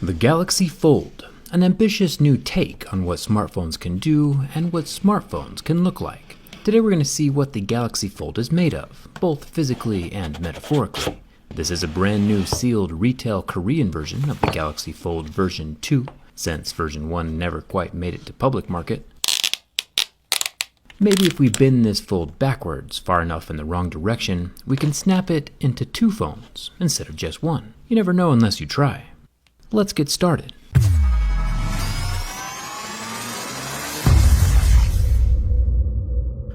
The Galaxy Fold, an ambitious new take on what smartphones can do and what smartphones can look like. Today we're going to see what the Galaxy Fold is made of, both physically and metaphorically. This is a brand new sealed retail Korean version of the Galaxy Fold version 2, since version 1 never quite made it to public market. Maybe if we bend this fold backwards far enough in the wrong direction, we can snap it into two phones instead of just one. You never know unless you try. Let's get started.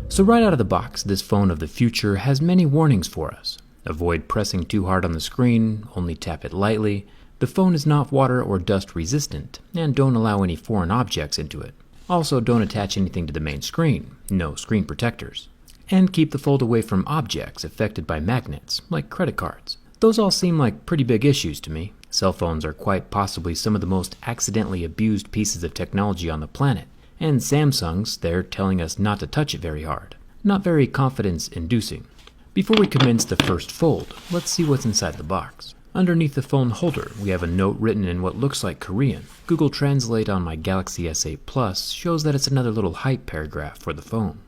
So right out of the box, this phone of the future has many warnings for us. Avoid pressing too hard on the screen, only tap it lightly. The phone is not water or dust resistant, and don't allow any foreign objects into it. Also, don't attach anything to the main screen, no screen protectors. And keep the fold away from objects affected by magnets, like credit cards. Those all seem like pretty big issues to me. Cell phones are quite possibly some of the most accidentally abused pieces of technology on the planet, and Samsung's, they're telling us not to touch it very hard. Not very confidence-inducing. Before we commence the first fold, let's see what's inside the box. Underneath the phone holder, we have a note written in what looks like Korean. Google Translate on my Galaxy S8 Plus shows that it's another little hype paragraph for the phone.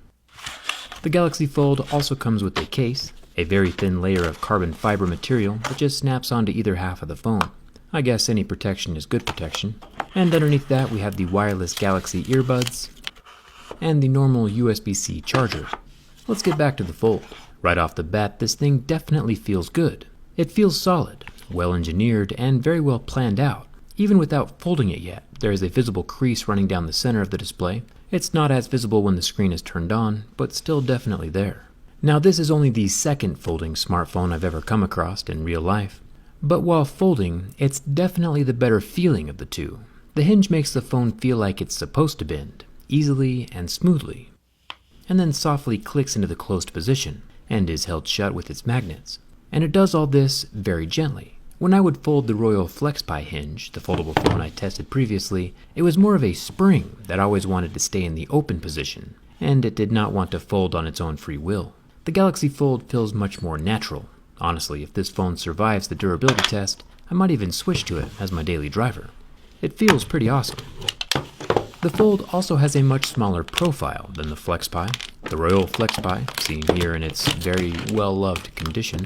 The Galaxy Fold also comes with a case, a very thin layer of carbon fiber material that just snaps onto either half of the phone. I guess any protection is good protection. And underneath that we have the wireless Galaxy earbuds and the normal USB-C charger. Let's get back to the fold. Right off the bat, this thing definitely feels good. It feels solid, well engineered, and very well planned out. Even without folding it yet, there is a visible crease running down the center of the display. It's not as visible when the screen is turned on, but still definitely there. Now this is only the second folding smartphone I've ever come across in real life. But while folding, it's definitely the better feeling of the two. The hinge makes the phone feel like it's supposed to bend, easily and smoothly, and then softly clicks into the closed position, and is held shut with its magnets. And it does all this very gently. When I would fold the Royal FlexPi hinge, the foldable phone I tested previously, it was more of a spring that always wanted to stay in the open position, and it did not want to fold on its own free will. The Galaxy Fold feels much more natural. Honestly, if this phone survives the durability test, I might even switch to it as my daily driver. It feels pretty awesome. The Fold also has a much smaller profile than the FlexPi. The Royal FlexPi, seen here in its very well-loved condition,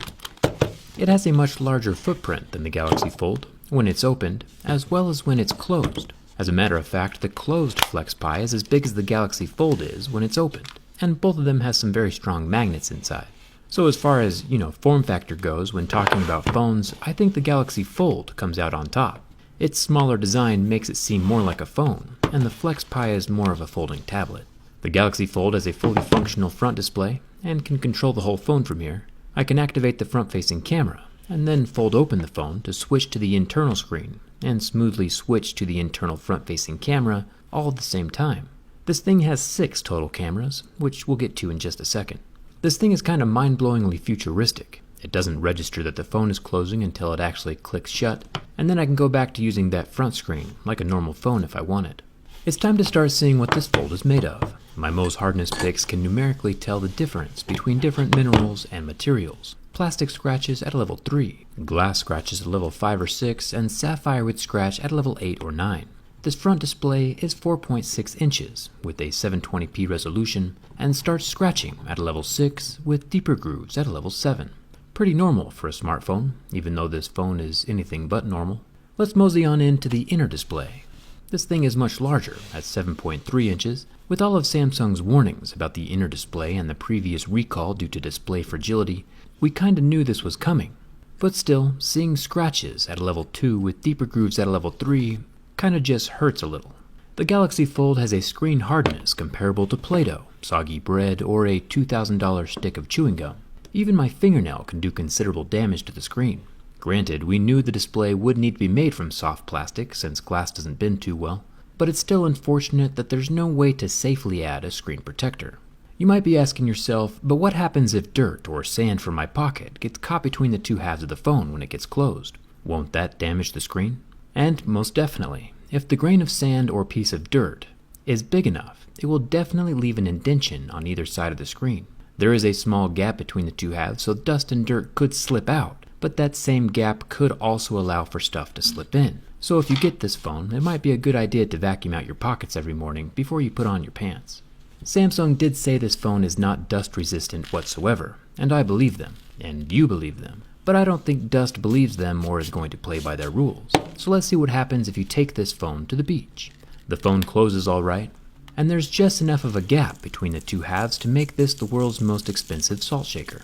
it has a much larger footprint than the Galaxy Fold when it's opened, as well as when it's closed. As a matter of fact, the closed FlexPi is as big as the Galaxy Fold is when it's opened, and both of them have some very strong magnets inside. So as far as, form factor goes when talking about phones, I think the Galaxy Fold comes out on top. Its smaller design makes it seem more like a phone, and the FlexPi is more of a folding tablet. The Galaxy Fold has a fully functional front display, and can control the whole phone from here. I can activate the front-facing camera, and then fold open the phone to switch to the internal screen, and smoothly switch to the internal front-facing camera all at the same time. This thing has 6 total cameras, which we'll get to in just a second. This thing is kind of mind-blowingly futuristic. It doesn't register that the phone is closing until it actually clicks shut, and then I can go back to using that front screen like a normal phone if I wanted. It's time to start seeing what this fold is made of. My Mohs hardness picks can numerically tell the difference between different minerals and materials. Plastic scratches at a level 3, glass scratches at level 5 or 6, and sapphire would scratch at a level 8 or 9. This front display is 4.6 inches with a 720p resolution and starts scratching at a level 6 with deeper grooves at a level 7. Pretty normal for a smartphone, even though this phone is anything but normal. Let's mosey on into the inner display. This thing is much larger at 7.3 inches. With all of Samsung's warnings about the inner display and the previous recall due to display fragility, we kinda knew this was coming. But still, seeing scratches at a level 2 with deeper grooves at a level 3 kinda just hurts a little. The Galaxy Fold has a screen hardness comparable to Play-Doh, soggy bread, or a $2,000 stick of chewing gum. Even my fingernail can do considerable damage to the screen. Granted, we knew the display would need to be made from soft plastic since glass doesn't bend too well, but it's still unfortunate that there's no way to safely add a screen protector. You might be asking yourself, but what happens if dirt or sand from my pocket gets caught between the two halves of the phone when it gets closed? Won't that damage the screen? And most definitely, if the grain of sand or piece of dirt is big enough, it will definitely leave an indentation on either side of the screen. There is a small gap between the two halves, so dust and dirt could slip out, but that same gap could also allow for stuff to slip in. So if you get this phone, it might be a good idea to vacuum out your pockets every morning before you put on your pants. Samsung did say this phone is not dust resistant whatsoever, and I believe them, and you believe them. But I don't think dust believes them or is going to play by their rules. So let's see what happens if you take this phone to the beach. The phone closes all right, and there's just enough of a gap between the two halves to make this the world's most expensive salt shaker.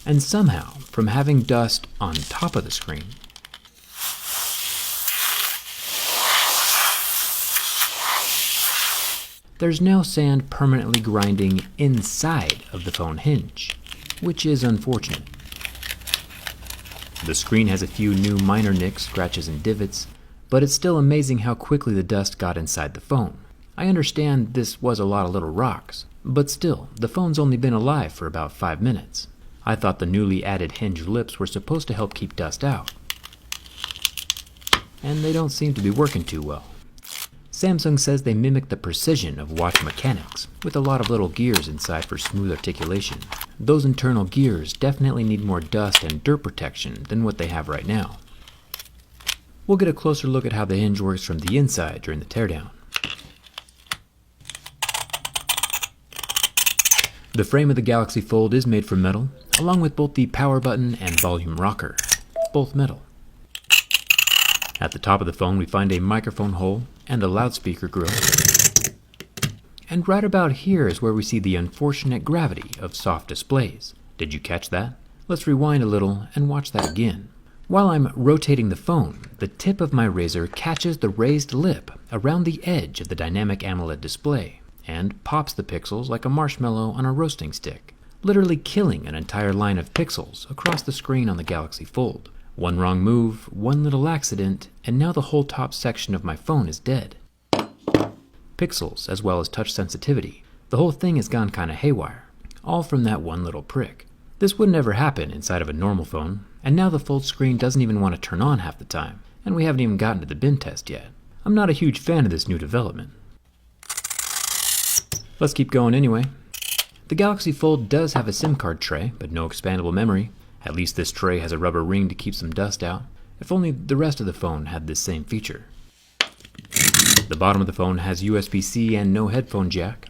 And somehow, from having dust on top of the screen, there's now sand permanently grinding inside of the phone hinge, which is unfortunate. The screen has a few new minor nicks, scratches, and divots, but it's still amazing how quickly the dust got inside the phone. I understand this was a lot of little rocks, but still, the phone's only been alive for about 5 minutes. I thought the newly added hinge lips were supposed to help keep dust out, and they don't seem to be working too well. Samsung says they mimic the precision of watch mechanics, with a lot of little gears inside for smooth articulation. Those internal gears definitely need more dust and dirt protection than what they have right now. We'll get a closer look at how the hinge works from the inside during the teardown. The frame of the Galaxy Fold is made from metal, along with both the power button and volume rocker, both metal. At the top of the phone we find a microphone hole and a loudspeaker grill. And right about here is where we see the unfortunate gravity of soft displays. Did you catch that? Let's rewind a little and watch that again. While I'm rotating the phone, the tip of my razor catches the raised lip around the edge of the dynamic AMOLED display and pops the pixels like a marshmallow on a roasting stick, literally killing an entire line of pixels across the screen on the Galaxy Fold. One wrong move, one little accident, and now the whole top section of my phone is dead. Pixels, as well as touch sensitivity. The whole thing has gone kinda haywire, all from that one little prick. This would never happen inside of a normal phone, and now the Fold screen doesn't even want to turn on half the time, and we haven't even gotten to the bin test yet. I'm not a huge fan of this new development. Let's keep going anyway. The Galaxy Fold does have a SIM card tray, but no expandable memory. At least this tray has a rubber ring to keep some dust out. If only the rest of the phone had this same feature. The bottom of the phone has USB-C and no headphone jack.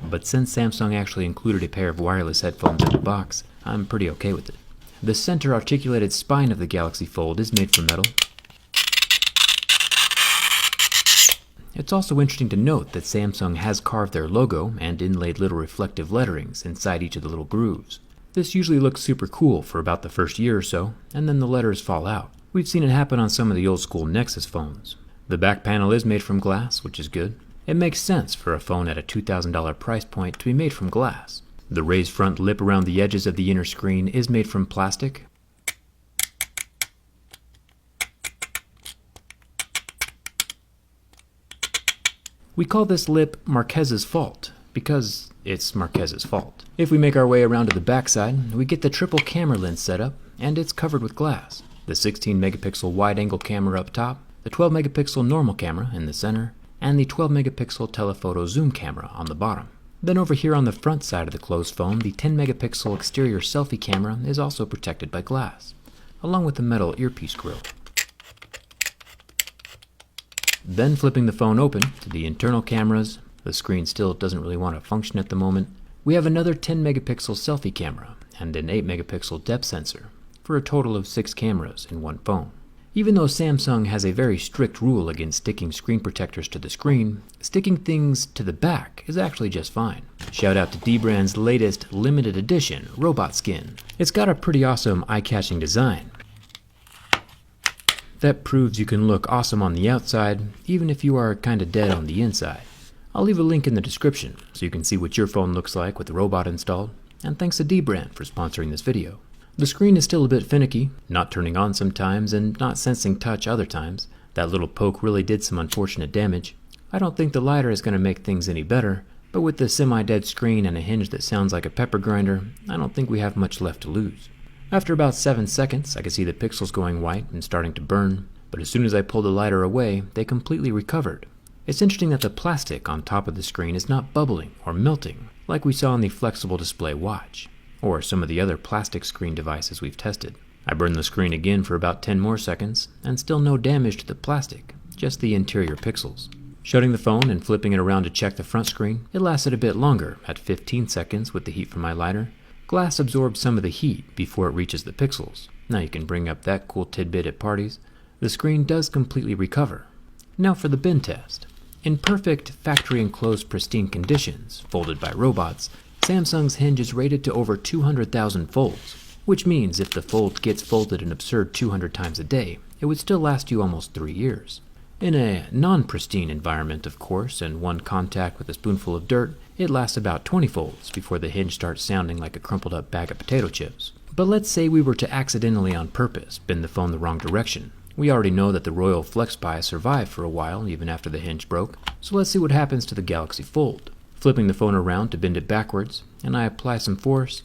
But since Samsung actually included a pair of wireless headphones in the box, I'm pretty okay with it. The center articulated spine of the Galaxy Fold is made from metal. It's also interesting to note that Samsung has carved their logo and inlaid little reflective letterings inside each of the little grooves. This usually looks super cool for about the first year or so, and then the letters fall out. We've seen it happen on some of the old school Nexus phones. The back panel is made from glass, which is good. It makes sense for a phone at a $2,000 price point to be made from glass. The raised front lip around the edges of the inner screen is made from plastic. We call this lip Marquez's fault, because it's Marquez's fault. If we make our way around to the backside, we get the triple camera lens setup, and it's covered with glass. The 16 megapixel wide-angle camera up top, the 12 megapixel normal camera in the center, and the 12 megapixel telephoto zoom camera on the bottom. Then over here on the front side of the closed phone, the 10 megapixel exterior selfie camera is also protected by glass, along with the metal earpiece grill. Then flipping the phone open to the internal cameras, the screen still doesn't really want to function at the moment, we have another 10 megapixel selfie camera and an 8 megapixel depth sensor, for a total of 6 cameras in one phone. Even though Samsung has a very strict rule against sticking screen protectors to the screen, sticking things to the back is actually just fine. Shout out to Dbrand's latest limited edition robot skin. It's got a pretty awesome eye-catching design that proves you can look awesome on the outside, even if you are kinda dead on the inside. I'll leave a link in the description so you can see what your phone looks like with the robot installed, and thanks to Dbrand for sponsoring this video. The screen is still a bit finicky, not turning on sometimes and not sensing touch other times. That little poke really did some unfortunate damage. I don't think the lighter is going to make things any better, but with the semi-dead screen and a hinge that sounds like a pepper grinder, I don't think we have much left to lose. After about 7 seconds, I could see the pixels going white and starting to burn, but as soon as I pulled the lighter away, they completely recovered. It's interesting that the plastic on top of the screen is not bubbling or melting, like we saw on the flexible display watch, or some of the other plastic screen devices we've tested. I burned the screen again for about 10 more seconds, and still no damage to the plastic, just the interior pixels. Shutting the phone and flipping it around to check the front screen, it lasted a bit longer, at 15 seconds with the heat from my lighter. Glass absorbs some of the heat before it reaches the pixels. Now you can bring up that cool tidbit at parties. The screen does completely recover. Now for the bin test. In perfect, factory-enclosed pristine conditions, folded by robots, Samsung's hinge is rated to over 200,000 folds, which means if the fold gets folded an absurd 200 times a day, it would still last you almost 3 years. In a non-pristine environment, of course, and one contact with a spoonful of dirt, it lasts about 20 folds before the hinge starts sounding like a crumpled up bag of potato chips. But let's say we were to accidentally on purpose bend the phone the wrong direction. We already know that the Royal FlexPi survived for a while even after the hinge broke, so let's see what happens to the Galaxy Fold. Flipping the phone around to bend it backwards, and I apply some force.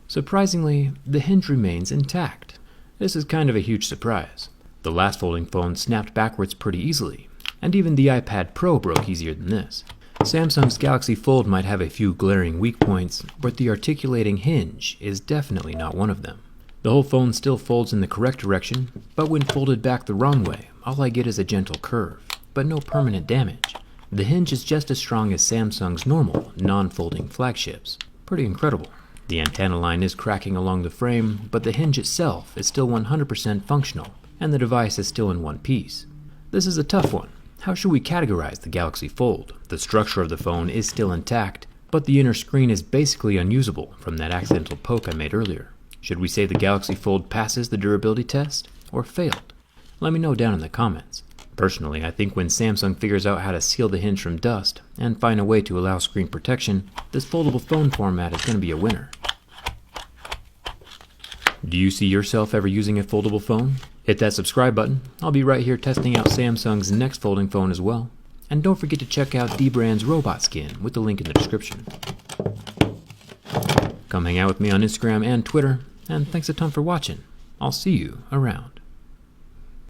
Surprisingly, the hinge remains intact. This is kind of a huge surprise. The last folding phone snapped backwards pretty easily, and even the iPad Pro broke easier than this. Samsung's Galaxy Fold might have a few glaring weak points, but the articulating hinge is definitely not one of them. The whole phone still folds in the correct direction, but when folded back the wrong way, all I get is a gentle curve, but no permanent damage. The hinge is just as strong as Samsung's normal, non-folding flagships. Pretty incredible. The antenna line is cracking along the frame, but the hinge itself is still 100% functional, and the device is still in one piece. This is a tough one. How should we categorize the Galaxy Fold? The structure of the phone is still intact, but the inner screen is basically unusable from that accidental poke I made earlier. Should we say the Galaxy Fold passes the durability test, or failed? Let me know down in the comments. Personally, I think when Samsung figures out how to seal the hinge from dust and find a way to allow screen protection, this foldable phone format is going to be a winner. Do you see yourself ever using a foldable phone? Hit that subscribe button. I'll be right here testing out Samsung's next folding phone as well. And don't forget to check out Dbrand's robot skin with the link in the description. Come hang out with me on Instagram and Twitter, and thanks a ton for watching. I'll see you around.